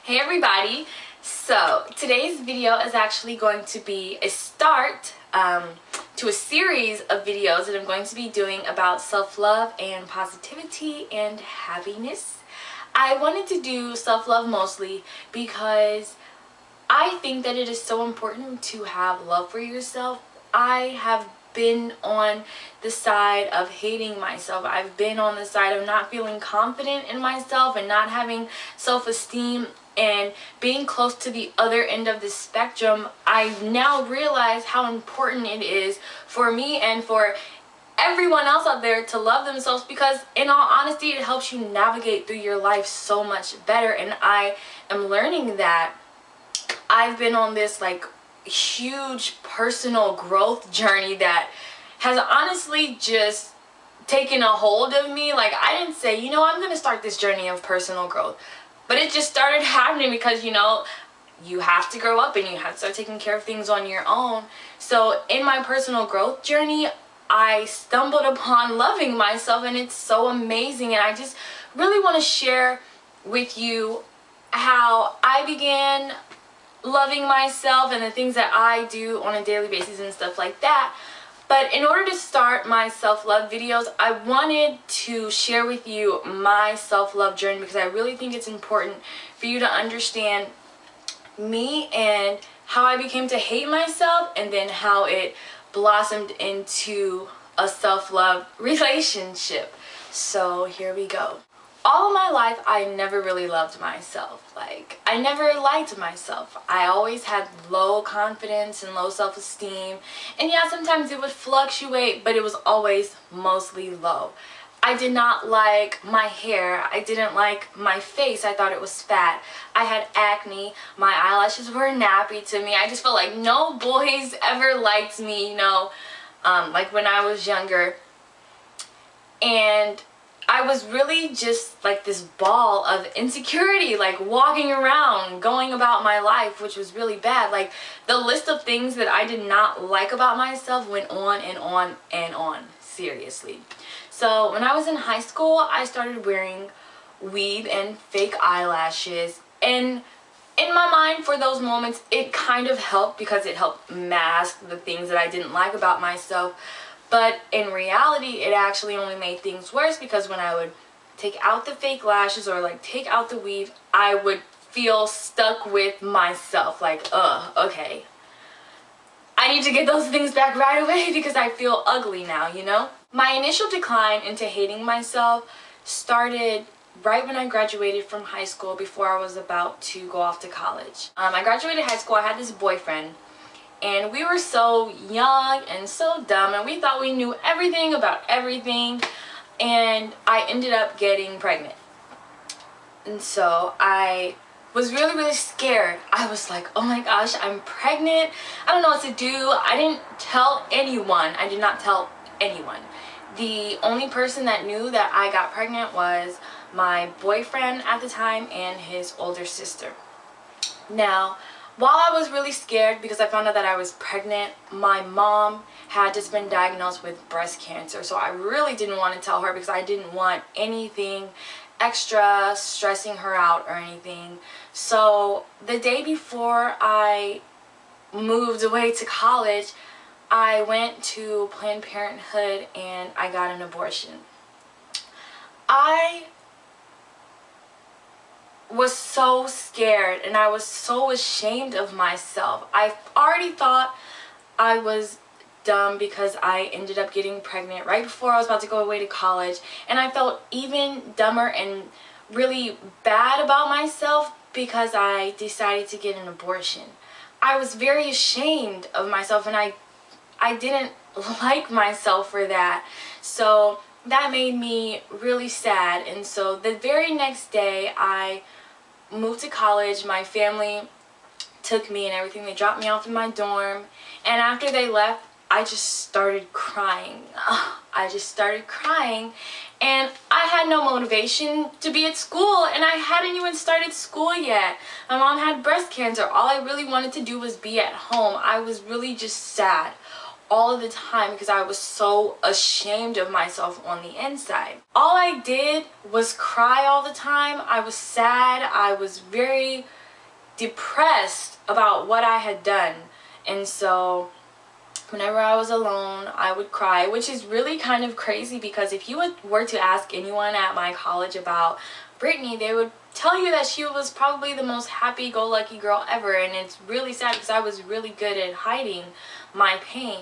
Hey everybody! So today's video is actually going to be a start to a series of videos that I'm going to be doing about self-love and positivity and happiness. I wanted to do self-love mostly because I think that it is so important to have love for yourself. I have been on the side of hating myself. I've been on the side of not feeling confident in myself and not having self-esteem, and being close to the other end of the spectrum. I now realize how important it is for me and for everyone else out there to love themselves, because in all honesty it helps you navigate through your life so much better. And I am learning that I've been on this huge personal growth journey that has honestly just taken a hold of me. I didn't say, I'm gonna start this journey of personal growth, but it just started happening because you have to grow up and you have to start taking care of things on your own. So in my personal growth journey, I stumbled upon loving myself, and it's so amazing. And I just really want to share with you how I began loving myself and the things that I do on a daily basis and stuff like that. But in order to start my self-love videos, I wanted to share with you my self-love journey, because I really think it's important for you to understand me and how I became to hate myself, and then how it blossomed into a self-love relationship. So here we go. All of my life, I never really loved myself. I never liked myself. I always had low confidence and low self-esteem. And yeah, sometimes it would fluctuate, but it was always mostly low. I did not like my hair. I didn't like my face. I thought it was fat. I had acne. My eyelashes were nappy to me. I just felt like no boys ever liked me, when I was younger. And I was really just this ball of insecurity, walking around, going about my life, which was really bad. The list of things that I did not like about myself went on and on and on, seriously. So when I was in high school, I started wearing weave and fake eyelashes, and in my mind, for those moments, it kind of helped because it helped mask the things that I didn't like about myself. But in reality, it actually only made things worse, because when I would take out the fake lashes or take out the weave, I would feel stuck with myself. Okay, I need to get those things back right away because I feel ugly now, My initial decline into hating myself started right when I graduated from high school, before I was about to go off to college. I graduated high school. I had this boyfriend. And we were so young and so dumb, and we thought we knew everything about everything, and I ended up getting pregnant. And so I was really, really scared. I was like, oh my gosh, I'm pregnant. I don't know what to do. I didn't tell anyone. I did not tell anyone. The only person that knew that I got pregnant was my boyfriend at the time and his older sister. Now, while I was really scared because I found out that I was pregnant, my mom had just been diagnosed with breast cancer. So I really didn't want to tell her, because I didn't want anything extra stressing her out or anything. So the day before I moved away to college, I went to Planned Parenthood and I got an abortion. I was so scared and I was so ashamed of myself. I already thought I was dumb because I ended up getting pregnant right before I was about to go away to college, and I felt even dumber and really bad about myself because I decided to get an abortion. I was very ashamed of myself, and I didn't like myself for that. So that made me really sad. And so the very next day I moved to college. My family took me and everything. They dropped me off in my dorm, and after they left, I just started crying. I just started crying, and I had no motivation to be at school, and I hadn't even started school yet. My mom had breast cancer. All I really wanted to do was be at home. I was really just sad all of the time because I was so ashamed of myself on the inside. All I did was cry all the time. I was sad. I was very depressed about what I had done. And so whenever I was alone, I would cry, which is really kind of crazy because if you were to ask anyone at my college about Brittany, they would tell you that she was probably the most happy-go-lucky girl ever, and it's really sad because I was really good at hiding my pain.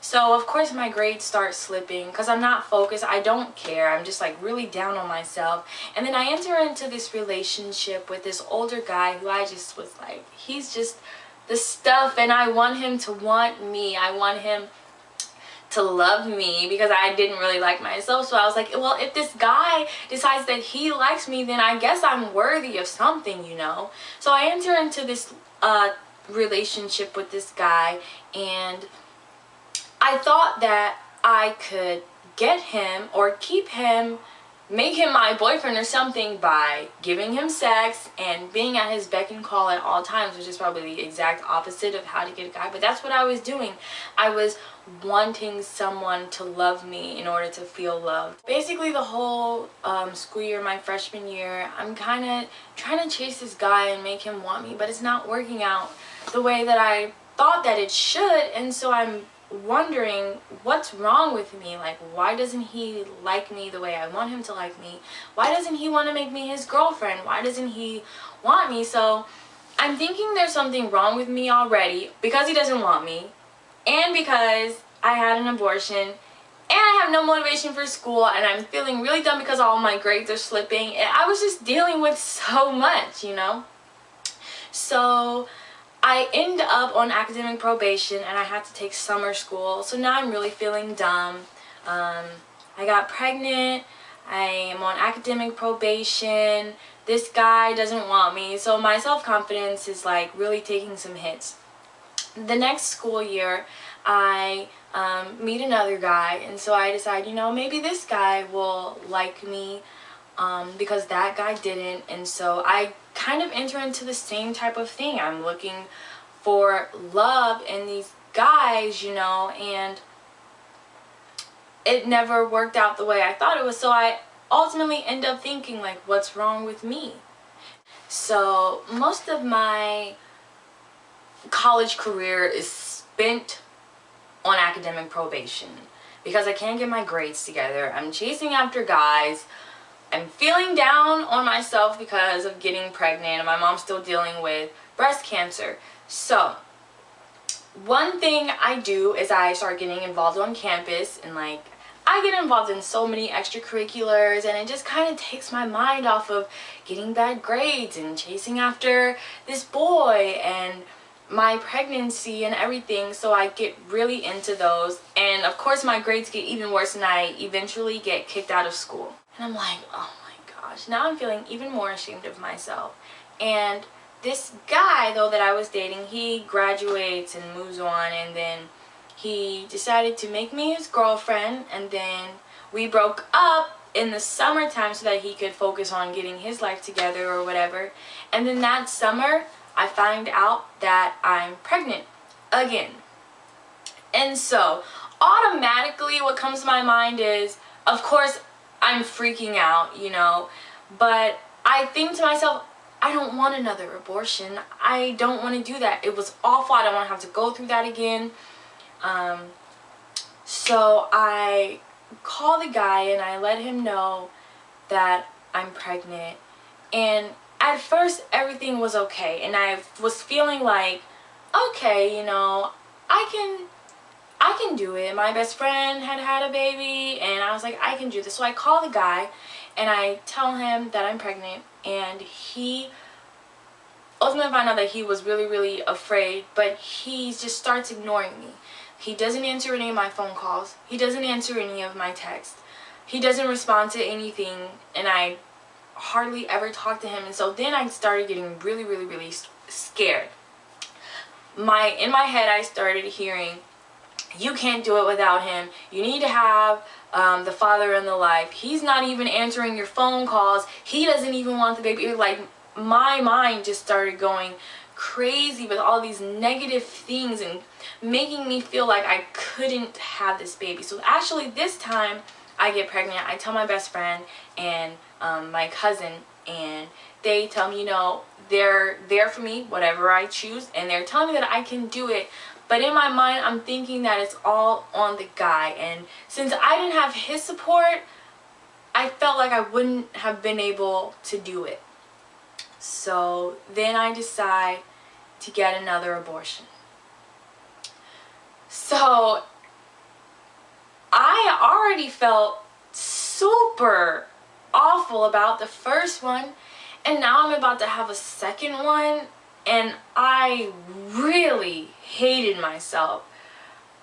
So of course my grades start slipping because I'm not focused. I don't care. I'm just like really down on myself. And then I enter into this relationship with this older guy who I just was like, he's just the stuff, and I want him to want me. I want him to love me because I didn't really like myself. So I was like, well, if this guy decides that he likes me, then I guess I'm worthy of something, you know. So I enter into this relationship with this guy, and I thought that I could get him or keep him, make him my boyfriend or something by giving him sex and being at his beck and call at all times, which is probably the exact opposite of how to get a guy. But that's what I was doing. I was wanting someone to love me in order to feel loved. Basically the whole school year, my freshman year, I'm kind of trying to chase this guy and make him want me, but it's not working out the way that I thought that it should. And so I'm wondering what's wrong with me. Like, why doesn't he like me the way I want him to like me? Why doesn't he want to make me his girlfriend? Why doesn't he want me? So I'm thinking there's something wrong with me already because he doesn't want me, and because I had an abortion, and I have no motivation for school, and I'm feeling really dumb because all my grades are slipping, and I was just dealing with so much, you know. So I end up on academic probation, and I had to take summer school. So now I'm really feeling dumb. I got pregnant. I am on academic probation. This guy doesn't want me. So my self-confidence is like really taking some hits. The next school year, I meet another guy, and so I decide, you know, maybe this guy will like me because that guy didn't. And so I kind of enter into the same type of thing. I'm looking for love in these guys, you know, and it never worked out the way I thought it was. So I ultimately end up thinking, like, what's wrong with me? So most of my college career is spent on academic probation because I can't get my grades together. I'm chasing after guys. I'm feeling down on myself because of getting pregnant, and my mom's still dealing with breast cancer. So one thing I do is I start getting involved on campus, and like I get involved in so many extracurriculars, and it just kind of takes my mind off of getting bad grades and chasing after this boy and my pregnancy and everything. So I get really into those, and of course my grades get even worse, and I eventually get kicked out of school. And I'm like, oh my gosh, now I'm feeling even more ashamed of myself. And this guy, though, that I was dating, he graduates and moves on, and then he decided to make me his girlfriend, and then we broke up in the summertime so that he could focus on getting his life together or whatever. And then that summer, I find out that I'm pregnant again. And so automatically what comes to my mind is, of course, I'm freaking out, you know, but I think to myself, I don't want another abortion. I don't want to do that. It was awful. I don't want to have to go through that again. So I call the guy and I let him know that I'm pregnant. And at first everything was okay, and I was feeling like, okay, you know, I can do it. My best friend had a baby, and I was like, I can do this. So I call the guy and I tell him that I'm pregnant, and he ultimately found out that he was really afraid, but he just starts ignoring me. He doesn't answer any of my phone calls. He doesn't answer any of my texts. He doesn't respond to anything, and I hardly ever talk to him. And so then I started getting really scared. In my head I started hearing, you can't do it without him. You need to have the father in the life. He's not even answering your phone calls. He doesn't even want the baby. Like, my mind just started going crazy with all these negative things and making me feel like I couldn't have this baby. So actually this time I get pregnant, I tell my best friend and my cousin, and they tell me, you know, they're there for me, whatever I choose, and they're telling me that I can do it. But in my mind, I'm thinking that it's all on the guy. And since I didn't have his support, I felt like I wouldn't have been able to do it. So then I decide to get another abortion. So I already felt super awful about the first one, and now I'm about to have a second one, and I really hated myself.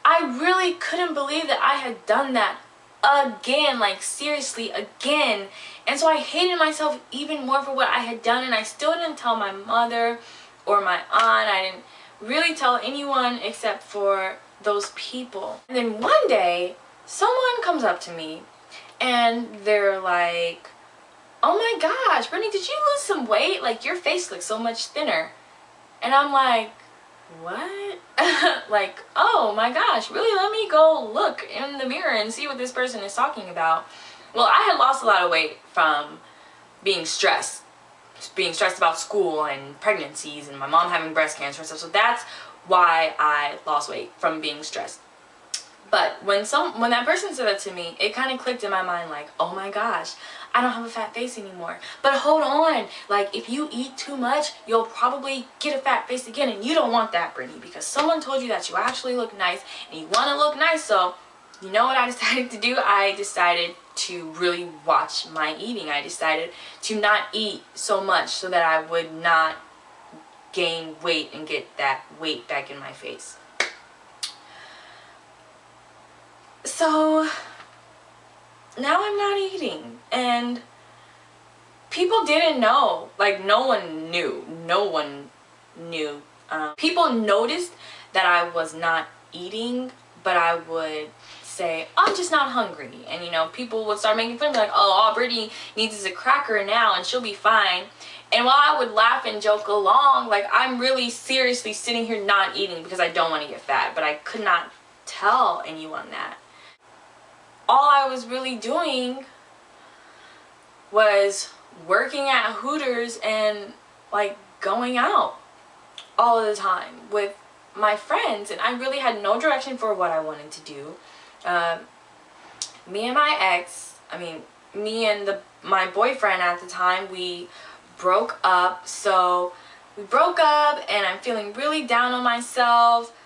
I really couldn't believe that I had done that again, like seriously again. And so I hated myself even more for what I had done, and I still didn't tell my mother or my aunt. I didn't really tell anyone except for those people. And then one day someone comes up to me and they're like, "Oh my gosh, Brittany, did you lose some weight? Like, your face looks so much thinner." And I'm like, what? Like, oh my gosh, really? Let me go look in the mirror and see what this person is talking about. Well, I had lost a lot of weight from being stressed about school and pregnancies and my mom having breast cancer and stuff. So that's why I lost weight, from being stressed. But when that person said that to me, it kind of clicked in my mind like, oh my gosh, I don't have a fat face anymore. But hold on, like if you eat too much, you'll probably get a fat face again, and you don't want that, Brittany, because someone told you that you actually look nice and you want to look nice. So you know what I decided to do? I decided to really watch my eating. I decided to not eat so much so that I would not gain weight and get that weight back in my face. So now I'm not eating, and people didn't know. Like, no one knew. People noticed that I was not eating, but I would say, I'm just not hungry. And, you know, people would start making fun of me, like, oh, all Brittany needs is a cracker now and she'll be fine. And while I would laugh and joke along, like, I'm really seriously sitting here not eating because I don't want to get fat. But I could not tell anyone that. All I was really doing was working at Hooters and like going out all of the time with my friends, and I really had no direction for what I wanted to do. Me and my ex, my boyfriend at the time, we broke up. So we broke up and I'm feeling really down on myself.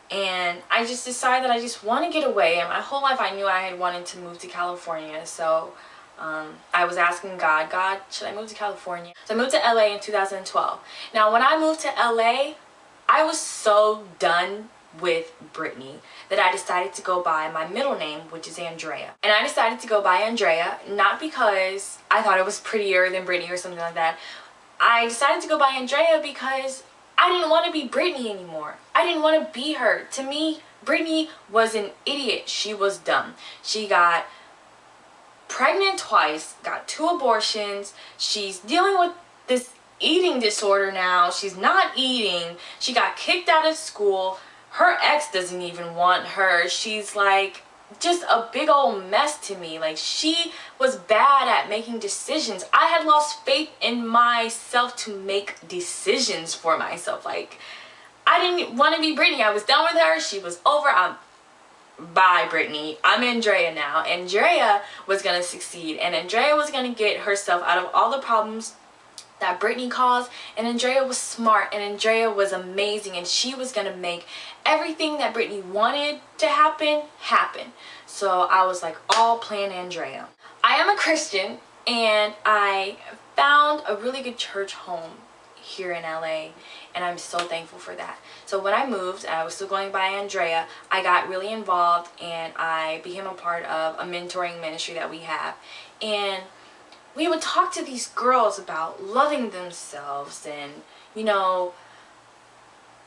And I just decided that I just want to get away. And my whole life I knew I had wanted to move to California. So I was asking God, should I move to California? So I moved to LA in 2012. Now when I moved to LA, I was so done with Brittany that I decided to go by my middle name, which is Andrea. And I decided to go by Andrea, not because I thought it was prettier than Brittany or something like that. I decided to go by Andrea because I didn't want to be Brittany anymore. I didn't want to be her. To me, Brittany was an idiot. She was dumb. She got pregnant twice, got 2 abortions. She's dealing with this eating disorder now. She's not eating. She got kicked out of school. Her ex doesn't even want her. She's like just a big old mess to me. Like, she was bad at making decisions. I had lost faith in myself to make decisions for myself. Like, I didn't want to be Brittany. I was done with her. She was over. Bye, Brittany. I'm Andrea now. Andrea was going to succeed, and Andrea was going to get herself out of all the problems that Brittany caused. And Andrea was smart, and Andrea was amazing, and she was going to make everything that Brittany wanted to happen. So I was like, all plan Andrea. I am a Christian, and I found a really good church home here in LA, and I'm so thankful for that. So when I moved, I was still going by Andrea, I got really involved, and I became a part of a mentoring ministry that we have. And we would talk to these girls about loving themselves and, you know,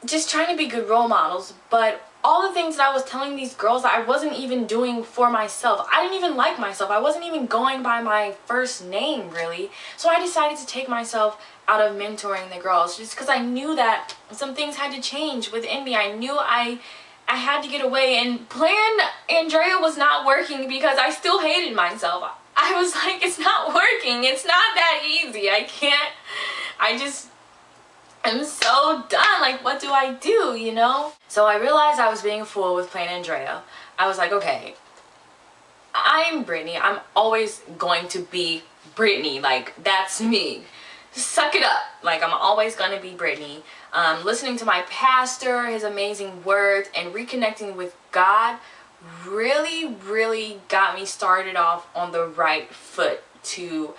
just trying to be good role models, but all the things that I was telling these girls I wasn't even doing for myself. I didn't even like myself. I wasn't even going by my first name, really. So I decided to take myself out of mentoring the girls just because I knew that some things had to change within me. I knew I had to get away, and Plan Andrea was not working because I still hated myself. I was like, it's not working. It's not that easy. I'm so done. Like, what do I do, you know? So I realized I was being a fool with Plain Andrea. I was like, okay, I'm Brittany. I'm always going to be Brittany. Like, that's me. Suck it up. Like, I'm always going to be Brittany. Listening to my pastor, his amazing words, and reconnecting with God really got me started off on the right foot to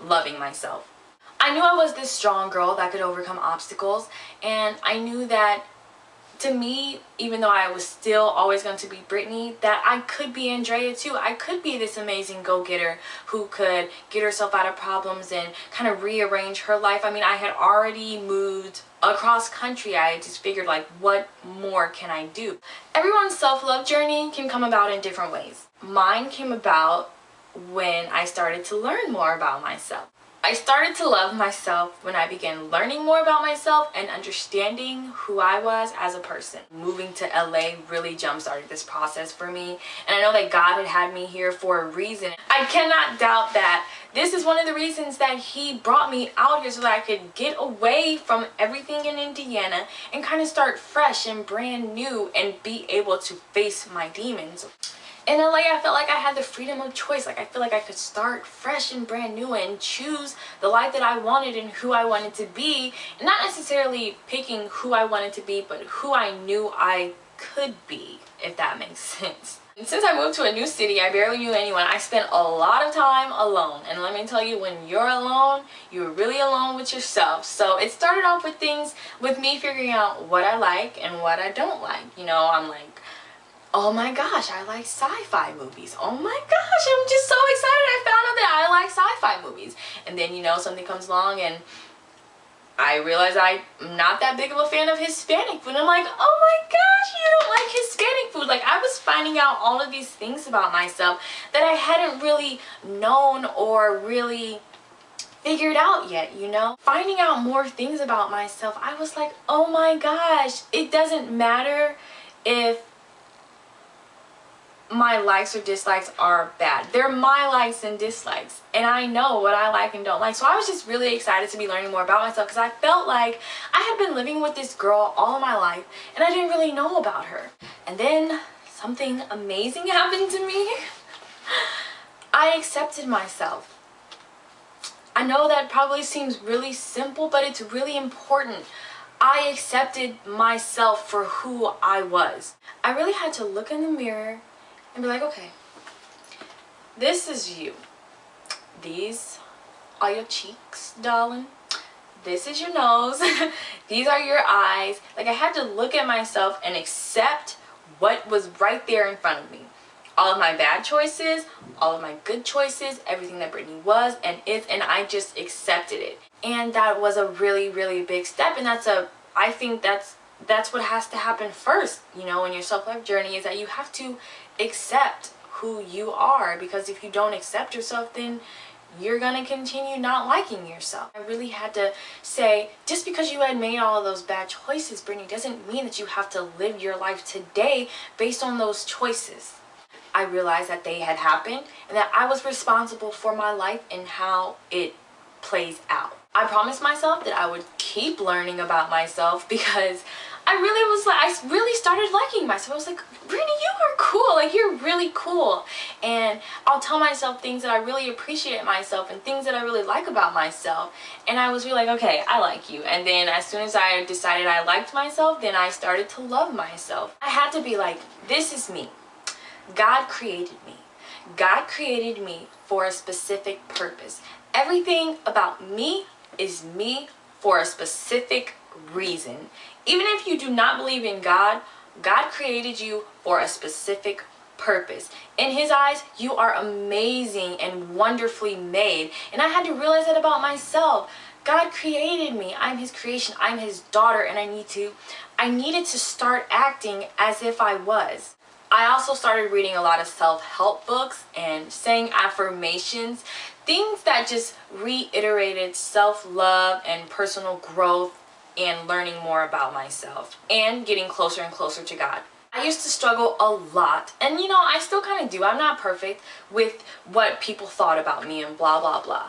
loving myself. I knew I was this strong girl that could overcome obstacles, and I knew that to me, even though I was still always going to be Brittany, that I could be Andrea too. I could be this amazing go-getter who could get herself out of problems and kind of rearrange her life. I mean, I had already moved across country. I just figured, like, what more can I do? Everyone's self-love journey can come about in different ways. Mine came about when I started to learn more about myself. I started to love myself when I began learning more about myself and understanding who I was as a person. Moving to LA really jump-started this process for me, and I know that God had me here for a reason. I cannot doubt that this is one of the reasons that He brought me out here, so that I could get away from everything in Indiana and kind of start fresh and brand new and be able to face my demons. In LA, I felt like I had the freedom of choice. Like, I feel like I could start fresh and brand new and choose the life that I wanted and who I wanted to be. And not necessarily picking who I wanted to be, but who I knew I could be, if that makes sense. And since I moved to a new city, I barely knew anyone. I spent a lot of time alone. And let me tell you, when you're alone, you're really alone with yourself. So it started off with things with me figuring out what I like and what I don't like. You know, I'm like, oh my gosh, I like sci-fi movies. Oh my gosh, I'm just so excited I found out that I like sci-fi movies. And then, you know, something comes along and I realize I'm not that big of a fan of Hispanic food. And I'm like, oh my gosh, you don't like Hispanic food. Like, I was finding out all of these things about myself that I hadn't really known or really figured out yet, you know? Finding out more things about myself, I was like, oh my gosh, it doesn't matter if my likes or dislikes are bad. They're my likes and dislikes, and I know what I like and don't like. So I was just really excited to be learning more about myself, because I felt like I had been living with this girl all of my life and I didn't really know about her. And then something amazing happened to me. I accepted myself. I know that probably seems really simple, but it's really important. I accepted myself for who I was. I really had to look in the mirror and be like, okay, this is you. These are your cheeks, darling. This is your nose. These are your eyes. Like, I had to look at myself and accept what was right there in front of me. All of my bad choices, all of my good choices, everything that Brittany was and is, and I just accepted it. And that was a really big step, and I think that's what has to happen first, you know, in your self-love journey, is that you have to accept who you are, because if you don't accept yourself, then you're gonna continue not liking yourself. I really had to say, just because you had made all of those bad choices, Brittany, doesn't mean that you have to live your life today based on those choices. I realized that they had happened and that I was responsible for my life and how it plays out. I promised myself that I would keep learning about myself, because I really started liking myself. I was like, Brittany, you are cool. Like, you're really cool. And I'll tell myself things that I really appreciate myself and things that I really like about myself. And I was really like, okay, I like you. And then as soon as I decided I liked myself, then I started to love myself. I had to be like, this is me. God created me. God created me for a specific purpose. Everything about me is me for a specific reason. Even if you do not believe in God, God created you for a specific purpose. In His eyes, you are amazing and wonderfully made. And I had to realize that about myself. God created me. I'm his creation. I'm his daughter, and I needed to start acting as if I was. I also started reading a lot of self-help books and saying affirmations, things that just reiterated self-love and personal growth and learning more about myself and getting closer and closer to God. I used to struggle a lot, and you know, I still kind of do. I'm not perfect with what people thought about me and blah blah blah.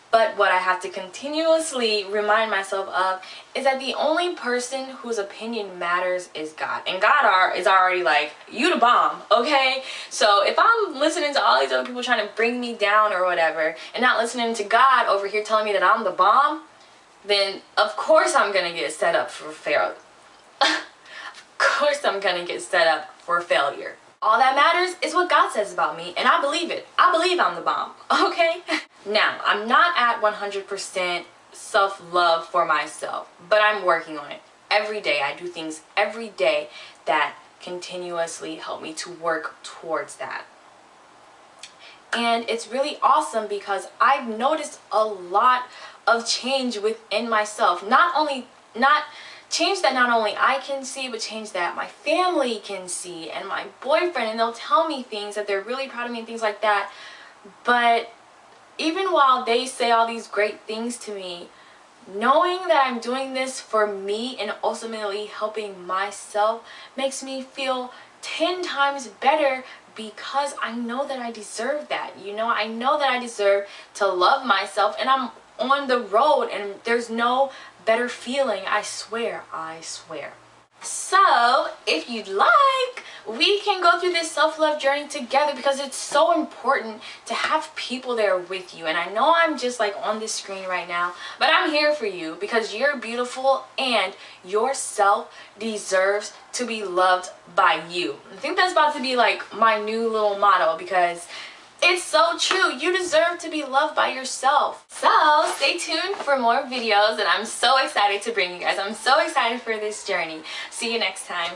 But what I have to continuously remind myself of is that the only person whose opinion matters is God. And God is already like, you the bomb, okay? So if I'm listening to all these other people trying to bring me down or whatever, and not listening to God over here telling me that I'm the bomb, then of course I'm going to get set up for failure. Of course I'm going to get set up for failure. All that matters is what God says about me, and I believe it. I believe I'm the bomb, okay? Now, I'm not at 100% self-love for myself, but I'm working on it. Every day, I do things every day that continuously help me to work towards that. And it's really awesome because I've noticed a lot of change within myself. Not change that not only I can see, but change that my family can see and my boyfriend, and they'll tell me things that they're really proud of me and things like that. But even while they say all these great things to me, knowing that I'm doing this for me and ultimately helping myself makes me feel 10 times better, because I know that I deserve that. You know, I know that I deserve to love myself, and I'm on the road, and there's no better feeling, I swear, I swear. So, if you'd like, we can go through this self-love journey together, because it's so important to have people there with you. And I know I'm just like on this screen right now, but I'm here for you because you're beautiful and yourself deserves to be loved by you. I think that's about to be like my new little motto, because it's so true. You deserve to be loved by yourself. So stay tuned for more videos, and I'm so excited to bring you guys. I'm so excited for this journey. See you next time.